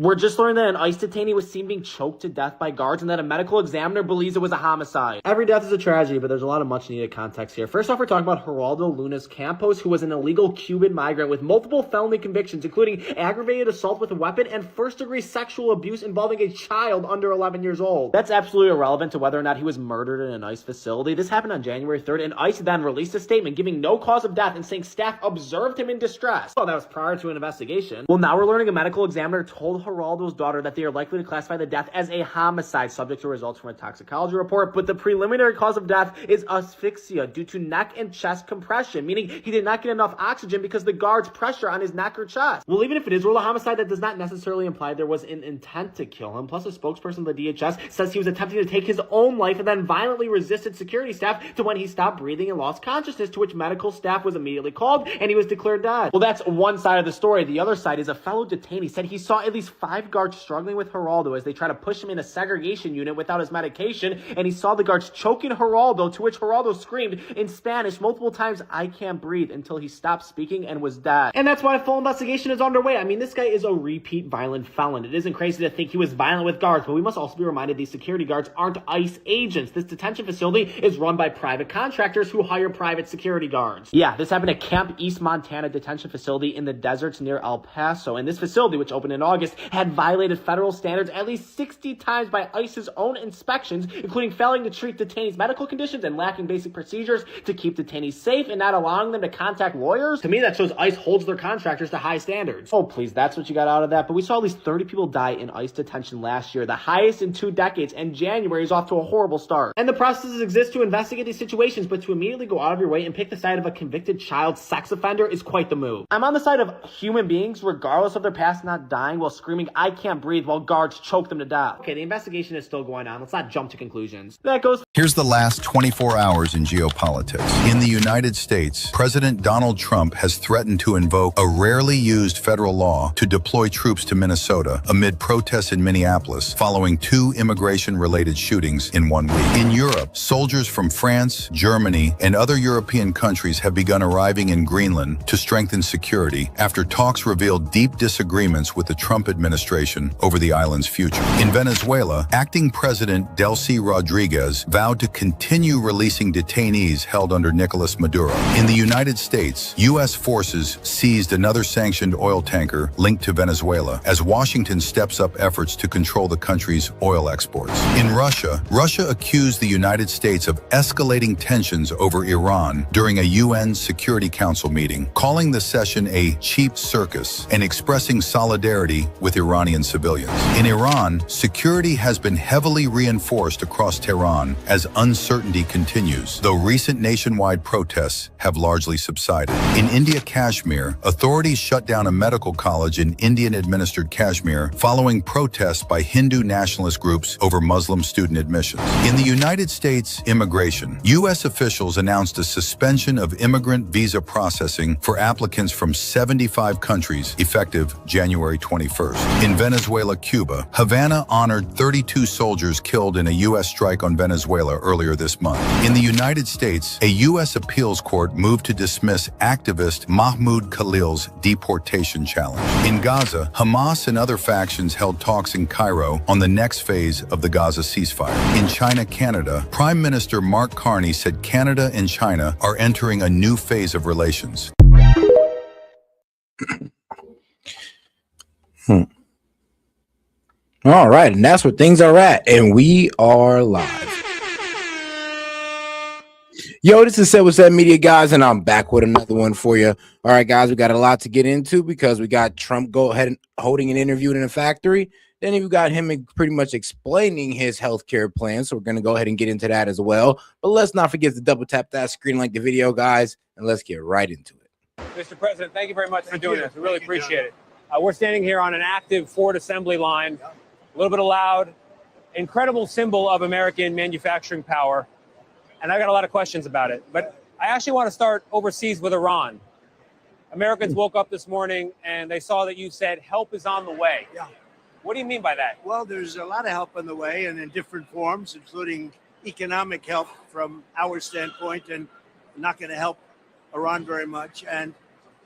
We're just learning that an ICE detainee was seen being choked to death by guards and that a medical examiner believes it was a homicide. Every death is a tragedy, but there's a lot of much needed context here. First off, we're talking about Geraldo Lunas Campos, who was an illegal Cuban migrant with multiple felony convictions, including aggravated assault with a weapon and first-degree sexual abuse involving a child under 11 years old. That's absolutely irrelevant to whether or not he was murdered in an ICE facility. This happened on January 3rd, and ICE then released a statement giving no cause of death and saying staff observed him in distress. Well, that was prior to an investigation. Well, now we're learning a medical examiner told Geraldo's daughter that they are likely to classify the death as a homicide subject to results from a toxicology report, but the preliminary cause of death is asphyxia due to neck and chest compression, meaning he did not get enough oxygen because the guard's pressure on his neck or chest. Well, even if it is ruled a homicide, that does not necessarily imply there was an intent to kill him. Plus, a spokesperson of the DHS says he was attempting to take his own life and then violently resisted security staff to when he stopped breathing and lost consciousness, to which medical staff was immediately called and he was declared dead. Well, that's one side of the story. The other side is a fellow detainee said he saw at least 5 guards struggling with Geraldo as they try to push him in a segregation unit without his medication, and he saw the guards choking Geraldo, to which Geraldo screamed in Spanish multiple times, "I can't breathe," until he stopped speaking and was dead. And that's why a full investigation is underway. I mean, this guy is a repeat violent felon. It isn't crazy to think he was violent with guards, but we must also be reminded these security guards aren't ICE agents. This detention facility is run by private contractors who hire private security guards. Yeah, this happened at Camp East Montana Detention Facility in the deserts near El Paso, and this facility, which opened in August, had violated federal standards at least 60 times by ICE's own inspections, including failing to treat detainees' medical conditions and lacking basic procedures to keep detainees safe and not allowing them to contact lawyers. To me, that shows ICE holds their contractors to high standards. Oh, please, that's what you got out of that. But we saw at least 30 people die in ICE detention last year, the highest in 2 decades, and January is off to a horrible start. And the processes exist to investigate these situations, but to immediately go out of your way and pick the side of a convicted child sex offender is quite the move. I'm on the side of human beings, regardless of their past, not dying while screaming, "I can't breathe," while guards choke them to death. Okay, the investigation is still going on. Let's not jump to conclusions. That goes. Here's the last 24 hours in geopolitics. In the United States, President Donald Trump has threatened to invoke a rarely used federal law to deploy troops to Minnesota amid protests in Minneapolis following 2 immigration-related shootings in 1 week. In Europe, soldiers from France, Germany, and other European countries have begun arriving in Greenland to strengthen security after talks revealed deep disagreements with the Trump administration over the island's future. In Venezuela, acting President Delcy Rodriguez vowed to continue releasing detainees held under Nicolas Maduro. In the United States, U.S. forces seized another sanctioned oil tanker linked to Venezuela as Washington steps up efforts to control the country's oil exports. In Russia, Russia accused the United States of escalating tensions over Iran during a UN Security Council meeting, calling the session a cheap circus and expressing solidarity with Iranian civilians. In Iran, security has been heavily reinforced across Tehran as uncertainty continues, though recent nationwide protests have largely subsided. In India, Kashmir, authorities shut down a medical college in Indian-administered Kashmir following protests by Hindu nationalist groups over Muslim student admissions. In the United States, immigration. U.S. officials announced a suspension of immigrant visa processing for applicants from 75 countries effective January 21st. In Venezuela, Cuba, Havana honored 32 soldiers killed in a U.S. strike on Venezuela earlier this month. In the United States, a U.S. appeals court moved to dismiss activist Mahmoud Khalil's deportation challenge. In Gaza, Hamas and other factions held talks in Cairo on the next phase of the Gaza ceasefire. In China, Canada, Prime Minister Mark Carney said Canada and China are entering a new phase of relations. All right, and that's where things are at, and we are live. Yo, this is Set with Set Media, guys, and I'm back with another one for you. All right, guys, we got a lot to get into because we got Trump go ahead and holding an interview in a factory. Then you got him pretty much explaining his healthcare plan, so we're going to go ahead and get into that as well. But let's not forget to double tap that screen, like the video, guys, and let's get right into it. Mr. President, thank you very much for doing this. We really appreciate it. We're standing here on an active Ford assembly line, a little bit of loud, incredible symbol of American manufacturing power. And I got a lot of questions about it. But I actually want to start overseas with Iran. Americans woke up this morning and they saw that you said help is on the way. Yeah. What do you mean by that? Well, there's a lot of help on the way and in different forms, including economic help from our standpoint, and not going to help Iran very much. And,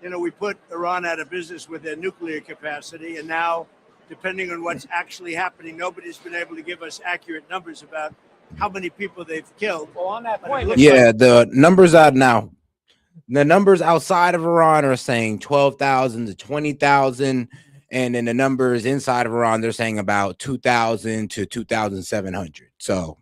you know, we put Iran out of business with their nuclear capacity, and now depending on what's actually happening. Nobody's been able to give us accurate numbers about how many people they've killed. Well, on that point, yeah, the numbers out now. The numbers outside of Iran are saying 12,000 to 20,000. And then the numbers inside of Iran, they're saying about 2,000 to 2,700. So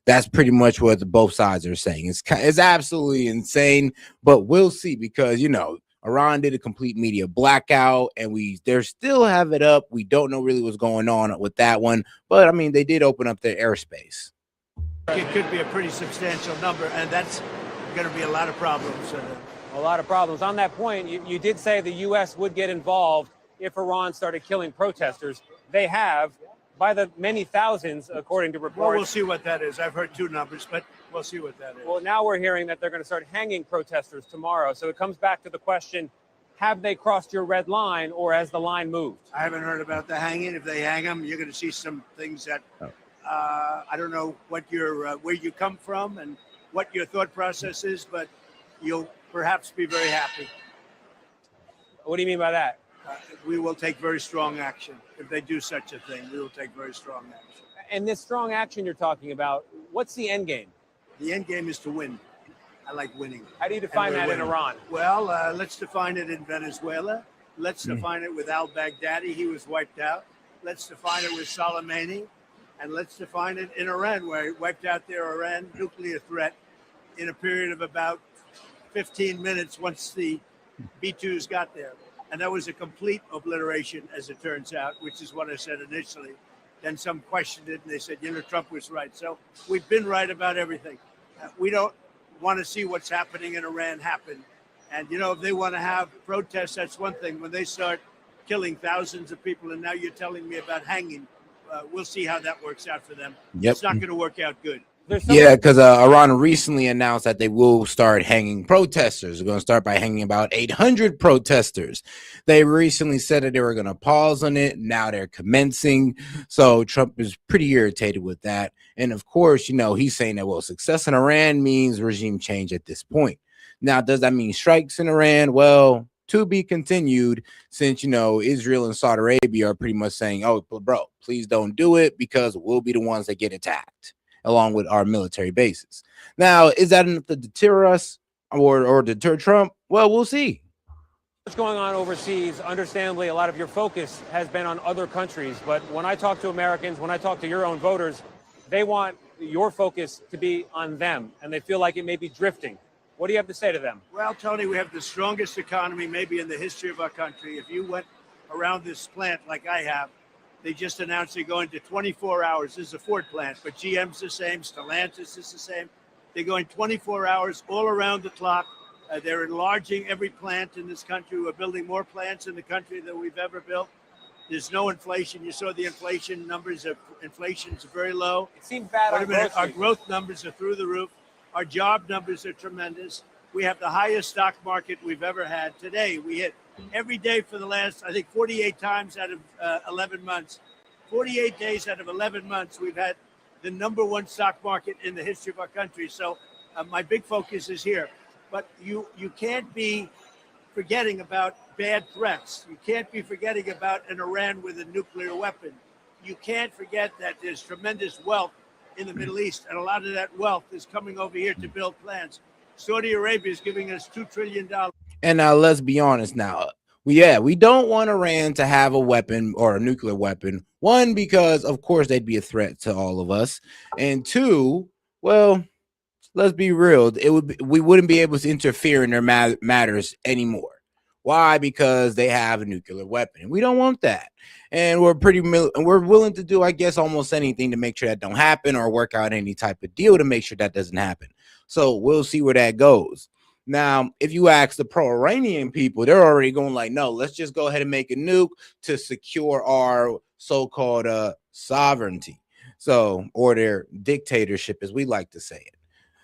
that's pretty much what both sides are saying. It's absolutely insane, but we'll see, because, you know, Iran did a complete media blackout and they still have it up. We don't know really what's going on with that one, but I mean, they did open up their airspace. It could be a pretty substantial number, and that's going to be a lot of problems. A lot of problems. On that point, you did say the U.S. would get involved if Iran started killing protesters. They have, by the many thousands, according to reports. Well, we'll see what that is. I've heard two numbers, but we'll see what that is. Well, now we're hearing that they're going to start hanging protesters tomorrow. So it comes back to the question, have they crossed your red line, or has the line moved? I haven't heard about the hanging. If they hang them, you're going to see some things that I don't know what where you come from and what your thought process is, but you'll perhaps be very happy. What do you mean by that? We will take very strong action. If they do such a thing, we will take very strong action. And this strong action you're talking about, what's the end game? The end game is to win. I like winning. How do you define that in Iran? Well, let's define it in Venezuela. Let's define it with al-Baghdadi. He was wiped out. Let's define it with Soleimani. And let's define it in Iran, where he wiped out their Iran nuclear threat in a period of about 15 minutes once the B-2s got there. And that was a complete obliteration, as it turns out, which is what I said initially. Then some questioned it, and they said, Trump was right. So we've been right about everything. We don't want to see what's happening in Iran happen. And, if they want to have protests, that's one thing. When they start killing thousands of people, and now you're telling me about hanging, we'll see how that works out for them. Yep. It's not going to work out good. Yeah, because Iran recently announced that they will start hanging protesters. They're going to start by hanging about 800 protesters. They recently said that they were going to pause on it. Now they're commencing. So Trump is pretty irritated with that. And of course, he's saying that, well, success in Iran means regime change at this point. Now, does that mean strikes in Iran? Well, to be continued, since, Israel and Saudi Arabia are pretty much saying, oh, bro, please don't do it, because we'll be the ones that get attacked, along with our military bases. Now, is that enough to deter us or deter Trump? Well, we'll see. What's going on overseas? Understandably, a lot of your focus has been on other countries. But when I talk to Americans, when I talk to your own voters, they want your focus to be on them, and they feel like it may be drifting. What do you have to say to them? Well, Tony, we have the strongest economy maybe in the history of our country. If you went around this plant like I have, they just announced they're going to 24 hours. This is a Ford plant, but GM's the same, Stellantis is the same. They're going 24 hours all around the clock. They're enlarging every plant in this country. We're building more plants in the country than we've ever built. There's no inflation. You saw the inflation numbers. Inflation's very low. It seems bad on growth. Our growth numbers are through the roof. Our job numbers are tremendous. We have the highest stock market we've ever had. Today, we hit every day for the last, I think, 48 times out of 11 months. 48 days out of 11 months, we've had the number one stock market in the history of our country. So my big focus is here. But you can't be forgetting about bad threats. You can't be forgetting about an Iran with a nuclear weapon. You can't forget that there's tremendous wealth in the Middle East, and a lot of that wealth is coming over here to build plants. Saudi Arabia is giving us $2 trillion. And now let's be honest now. We don't want Iran to have a weapon or a nuclear weapon. One, because of course they'd be a threat to all of us. And two, well, let's be real. We wouldn't be able to interfere in their matters anymore. Why? Because they have a nuclear weapon, and we don't want that. And we're willing to do, I guess, almost anything to make sure that don't happen, or work out any type of deal to make sure that doesn't happen. So we'll see where that goes. Now, if you ask the pro-Iranian people, they're already going like, no, let's just go ahead and make a nuke to secure our so-called sovereignty. So, or their dictatorship, as we like to say it.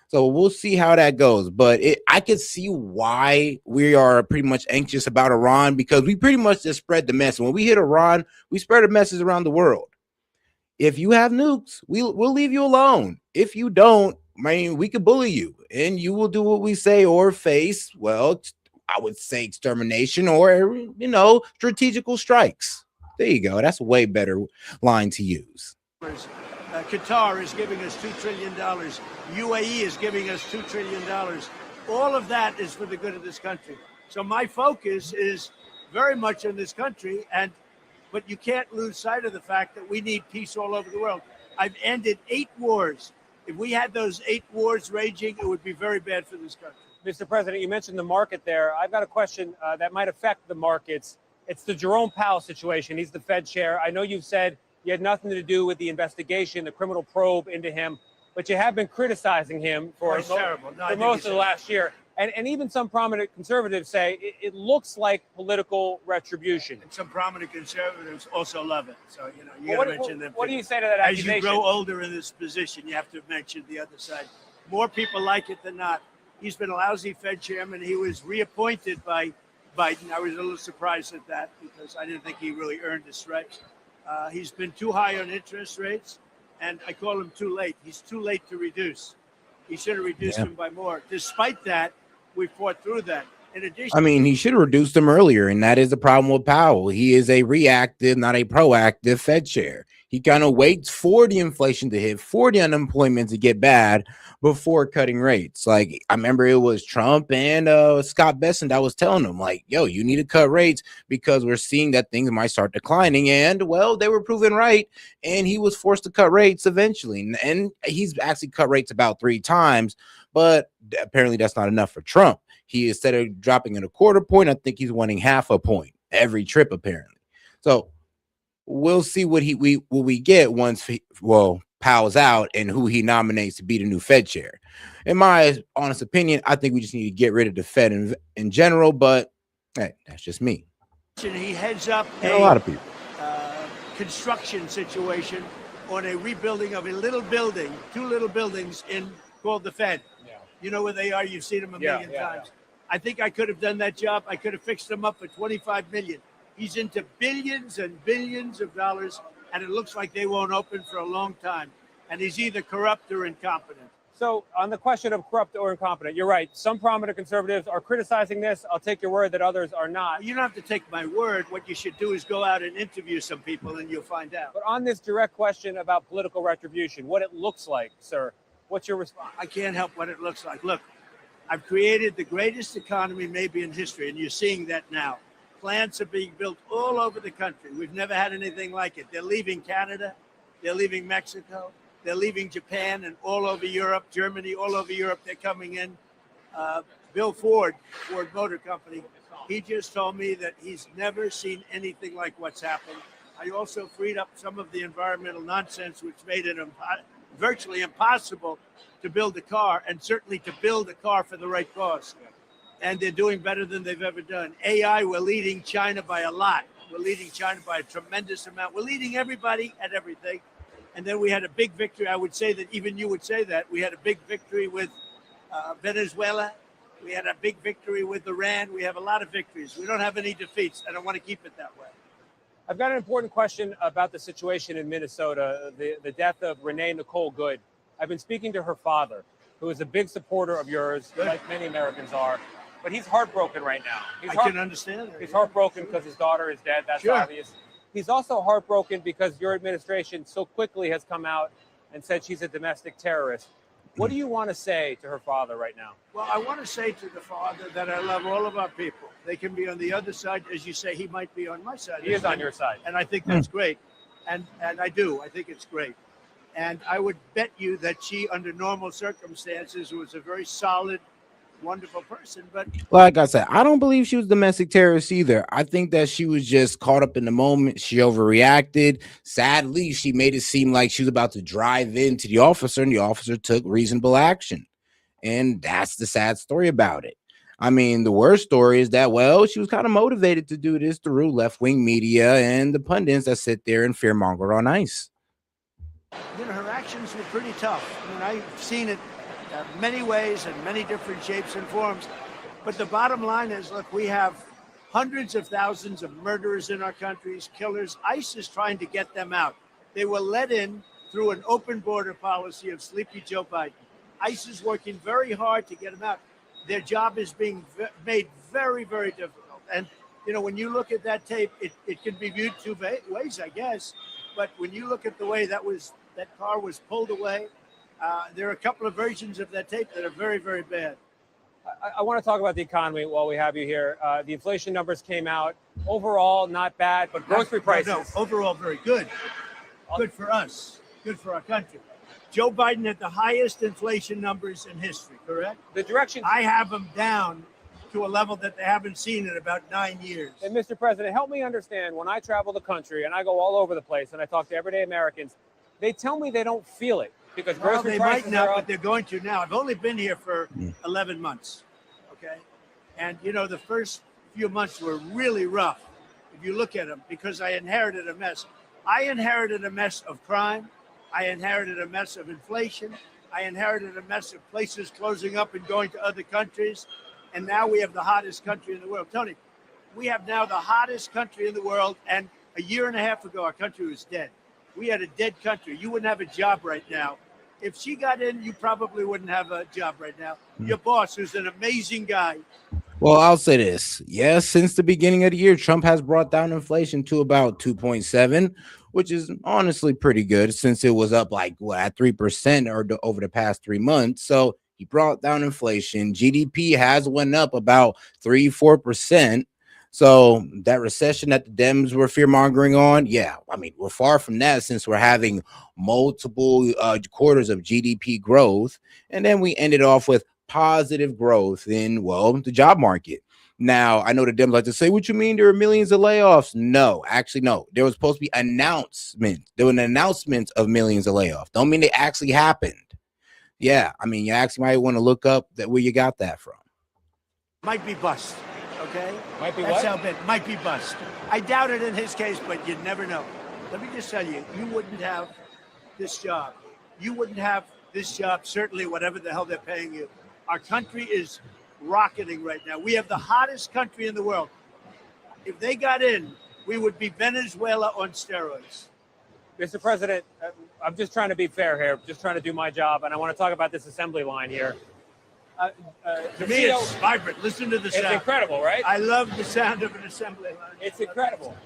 So we'll see how that goes. But I could see why we are pretty much anxious about Iran, because we pretty much just spread the message. When we hit Iran, we spread a message around the world. If you have nukes, we'll leave you alone. If you don't, we could bully you, and you will do what we say or face, well, I would say extermination or, strategical strikes. There you go. That's a way better line to use. Qatar is giving us $2 trillion. UAE is giving us $2 trillion. All of that is for the good of this country. So my focus is very much on this country, but you can't lose sight of the fact that we need peace all over the world. I've ended 8 wars. If we had those 8 wars raging, it would be very bad for this country. Mr. President, you mentioned the market there. I've got a question that might affect the markets. It's the Jerome Powell situation. He's the Fed chair. I know you've said you had nothing to do with the investigation, the criminal probe into him, but you have been criticizing him for most of the last year. And even some prominent conservatives say it looks like political retribution. And some prominent conservatives also love it. So, you got to mention them. What do you say to that accusation? As you grow older in this position, you have to mention the other side. More people like it than not. He's been a lousy Fed chairman. He was reappointed by Biden. I was a little surprised at that because I didn't think he really earned his stripes. He's been too high on interest rates, and I call him too late. He's too late to reduce. He should have reduced them by more. Despite that, we fought through that. In addition, I mean, he should have reduced them earlier, and that is the problem with Powell. He is a reactive, not a proactive Fed chair. He kind of waits for the inflation to hit, for the unemployment to get bad before cutting rates. Like, I remember it was Trump and Scott Bessent that was telling him, like, yo, you need to cut rates because we're seeing that things might start declining. And, well, they were proven right, and he was forced to cut rates eventually. And he's actually cut rates about 3 times, but apparently that's not enough for Trump. He, instead of dropping it a quarter point, I think he's winning half a point every trip, apparently. So we'll see what we get once Powell's out and who he nominates to be the new Fed chair. In my honest opinion, I think we just need to get rid of the Fed in general, but hey, that's just me. He heads up a lot of people construction situation on a rebuilding of a little building, 2 little buildings called the Fed. Yeah. You know where they are. You've seen them a million times. Yeah. I think I could have done that job. I could have fixed them up for $25 million. He's into billions and billions of dollars, and it looks like they won't open for a long time. And he's either corrupt or incompetent. So on the question of corrupt or incompetent, you're right. Some prominent conservatives are criticizing this. I'll take your word that others are not. You don't have to take my word. What you should do is go out and interview some people, and you'll find out. But on this direct question about political retribution, what it looks like, sir, what's your response? I can't help what it looks like. Look, I've created the greatest economy maybe in history, and you're seeing that now. Plants are being built all over the country. We've never had anything like it. They're leaving Canada. They're leaving Mexico. They're leaving Japan and all over Europe, Germany, all over Europe. They're coming in. Bill Ford Motor Company, he just told me that he's never seen anything like what's happened. I also freed up some of the environmental nonsense, which made it virtually impossible to build a car, and certainly to build a car for the right cost. And they're doing better than they've ever done. AI, we're leading China by a lot. We're leading China by a tremendous amount. We're leading everybody at everything. And then we had a big victory. I would say that even you would say that. We had a big victory with Venezuela. We had a big victory with Iran. We have a lot of victories. We don't have any defeats, and I want to keep it that way. I've got an important question about the situation in Minnesota, the death of Renee Nicole Good. I've been speaking to her father, who is a big supporter of yours, like many Americans are. But he's heartbroken right now. I can understand that. He's heartbroken because his daughter is dead. That's obvious. He's also heartbroken because your administration so quickly has come out and said she's a domestic terrorist. What do you want to say to her father right now? Well, I want to say to the father that I love all of our people. They can be on the other side. As you say, he might be on my side. He is on your side. And I think that's great. And I do. I think it's great. And I would bet you that she, under normal circumstances, was a very solid, wonderful person. But like I said, I don't believe she was a domestic terrorist either. I think that she was just caught up in the moment. She overreacted. Sadly, she made it seem like she was about to drive into the officer, and the officer took reasonable action. And that's the sad story about it. I mean, the worst story is that, well, she was kind of motivated to do this through left-wing media and the pundits that sit there and fearmonger on ice. You know, her actions were pretty tough. I mean, I've seen it many ways and many different shapes and forms. But the bottom line is, look, we have hundreds of thousands of murderers in our countries, killers. ICE is trying to get them out. They were let in through an open border policy of Sleepy Joe Biden. ICE is working very hard to get them out. Their job is being made very, very difficult. And you know, when you look at that tape, it can be viewed two ways, I guess. But when you look at the way that car was pulled away, there are a couple of versions of that tape that are very, very bad. I want to talk about the economy while we have you here. The inflation numbers came out. Overall, not bad, but grocery prices. No, overall, very good. Good for us. Good for our country. Joe Biden had the highest inflation numbers in history, correct? The direction. I have them down to a level that they haven't seen in about 9 years. And Mr. President, help me understand. When I travel the country and I go all over the place and I talk to everyday Americans, they tell me they don't feel it because grocery they prices might not, are up. but they're going to now. I've only been here for 11 months, okay? And, you know, the first few months were really rough, if you look at them, because I inherited a mess. I inherited a mess of crime. I inherited a mess of inflation. I inherited a mess of places closing up and going to other countries. And now we have the hottest country in the world. Tony, we have now the hottest country in the world. And a year and a half ago, our country was dead. We had a dead country. You wouldn't have a job right now. If she got in, you probably wouldn't have a job right now. Your boss, who's an amazing guy. Well, I'll say this. Yes, since the beginning of the year, Trump has brought down inflation to about 2.7, which is honestly pretty good since it was up like at 3% or over the past 3 months. So he brought down inflation. GDP has went up about 3-4%. So that recession that the Dems were fear mongering on, yeah, I mean, we're far from that since we're having multiple quarters of GDP growth. And then we ended off with positive growth in, well, the job market. Now, I know the Dems like to say, what you mean there are millions of layoffs? No, actually, no. There was supposed to be announcements. There were an announcement of millions of layoffs. Don't mean they actually happened. Yeah, I mean, you actually might want to look up that where you got that from. Might be bust, okay? Might be That's what? how bad. Might be bust. I doubt it in his case, but you'd never know. Let me just tell you, you wouldn't have this job. You wouldn't have this job, certainly whatever the hell they're paying you. Our country is rocketing right now. We have the hottest country in the world. If they got in, we would be Venezuela on steroids. Mr. President, I'm just trying to be fair here, just trying to do my job, and I want to talk about this assembly line here. To me, it's vibrant. Listen to the sound. It's incredible, right? I love the sound of an assembly line. It's incredible.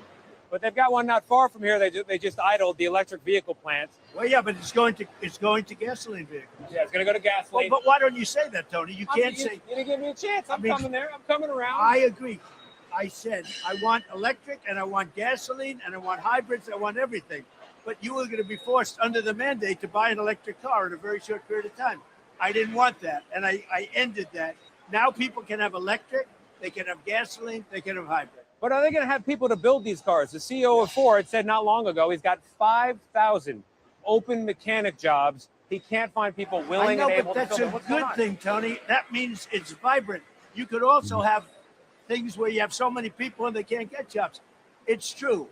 But they've got one not far from here. They just idled the electric vehicle plant. Well, yeah, but it's going to gasoline vehicles. Yeah, it's going to go to gasoline. Well, but why don't you say that, Tony? You can't say. You didn't give me a chance. I'm coming there. I'm coming around. I agree. I said I want electric and I want gasoline and I want hybrids. I want everything. But you were going to be forced under the mandate to buy an electric car in a very short period of time. I didn't want that, and I ended that. Now people can have electric, they can have gasoline, they can have hybrid. But are they going to have people to build these cars? The CEO of Ford said not long ago he's got 5,000 open mechanic jobs. He can't find people willing and able to build them. That's a good thing, Tony. That means it's vibrant. You could also have things where you have so many people and they can't get jobs. It's true.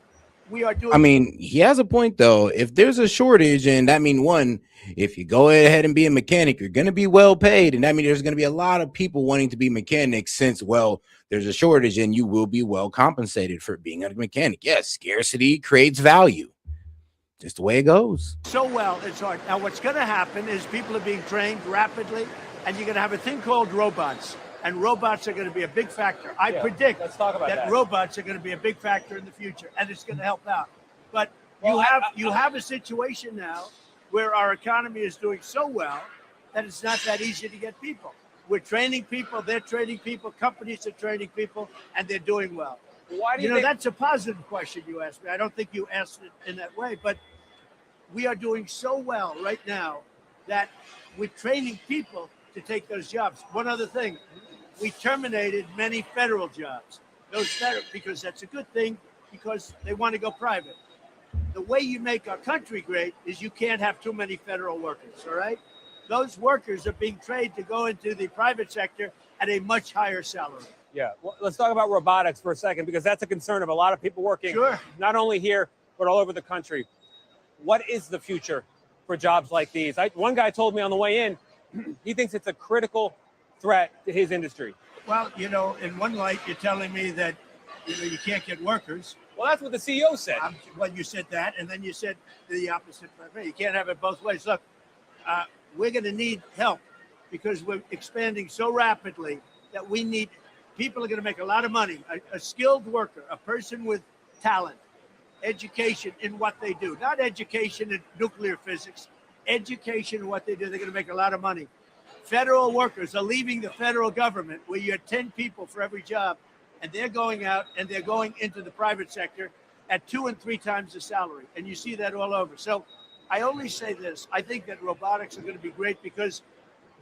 We are doing. I mean, he has a point, though. If there's a shortage, and that means one, if you go ahead and be a mechanic, you're going to be well paid. And that means there's going to be a lot of people wanting to be mechanics since, well, there's a shortage and you will be well compensated for being a mechanic. Yes, scarcity creates value. Just the way it goes. So well, it's hard. Now, what's going to happen is people are being trained rapidly, and you're going to have a thing called robots. And robots are going to be a big factor. I predict let's talk about that. Robots are going to be a big factor in the future, and it's going to help out. But you have a situation now where our economy is doing so well that it's not that easy to get people. We're training people, they're training people, companies are training people, and they're doing well. Why do you know, think- that's a positive question you asked me. I don't think you asked it in that way, but we are doing so well right now that we're training people to take those jobs. One other thing, we terminated many federal jobs. Those federal, because that's a good thing, because they want to go private. The way you make our country great is you can't have too many federal workers, all right? Those workers are being trained to go into the private sector at a much higher salary. Yeah, well, let's talk about robotics for a second, because that's a concern of a lot of people working, not only here, but all over the country. What is the future for jobs like these? One guy told me on the way in, he thinks it's a critical threat to his industry. Well, you know, in one light, you're telling me that you can't get workers. Well, that's what the CEO said. Well, you said that, and then you said the opposite. You can't have it both ways. Look, we're going to need help because we're expanding so rapidly that we need people are going to make a lot of money. A skilled worker, a person with talent, education in what they do, not education in nuclear physics, education in what they do. They're going to make a lot of money. Federal workers are leaving the federal government where you have 10 people for every job, and they're going out and they're going into the private sector at 2 and 3 times the salary. And you see that all over. So I only say this. I think that robotics are going to be great because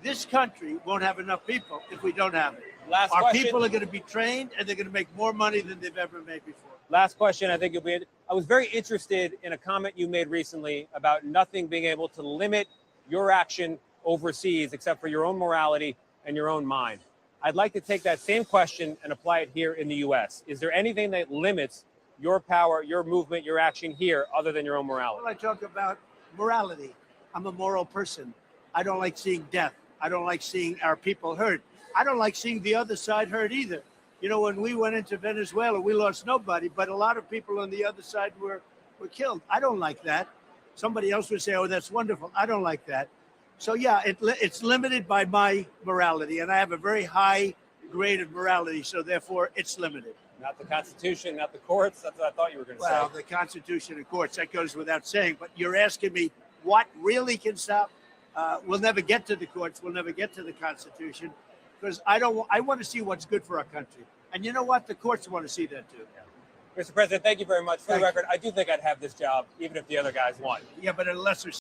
this country won't have enough people if we don't have it. Last Our question. people are going to be trained and they're going to make more money than they've ever made before. Last question. I think you'll be. I was very interested in a comment you made recently about nothing being able to limit your action overseas except for your own morality and your own mind. I'd like to take that same question and apply it here in the U.S. Is there anything that limits your power, your movement, your action here other than your own morality? Well, I talk about morality. I'm a moral person. I don't like seeing death. I don't like seeing our people hurt. I don't like seeing the other side hurt either. You know, when we went into Venezuela, we lost nobody, but a lot of people on the other side were killed. I don't like that. Somebody else would say, oh, that's wonderful. I don't like that. So, yeah, it's limited by my morality, and I have a very high grade of morality, so therefore it's limited. Not the Constitution, not the courts. That's what I thought you were going to Well, say. the Constitution and courts, that goes without saying, but you're asking me what really can stop? We'll never get to the courts. We'll never get to the Constitution because I want to see what's good for our country. And you know what? The courts want to see that too. Mr. President, thank you very much. For the Thank you. record, I do think I'd have this job even if the other guys won. Yeah, but at a lesser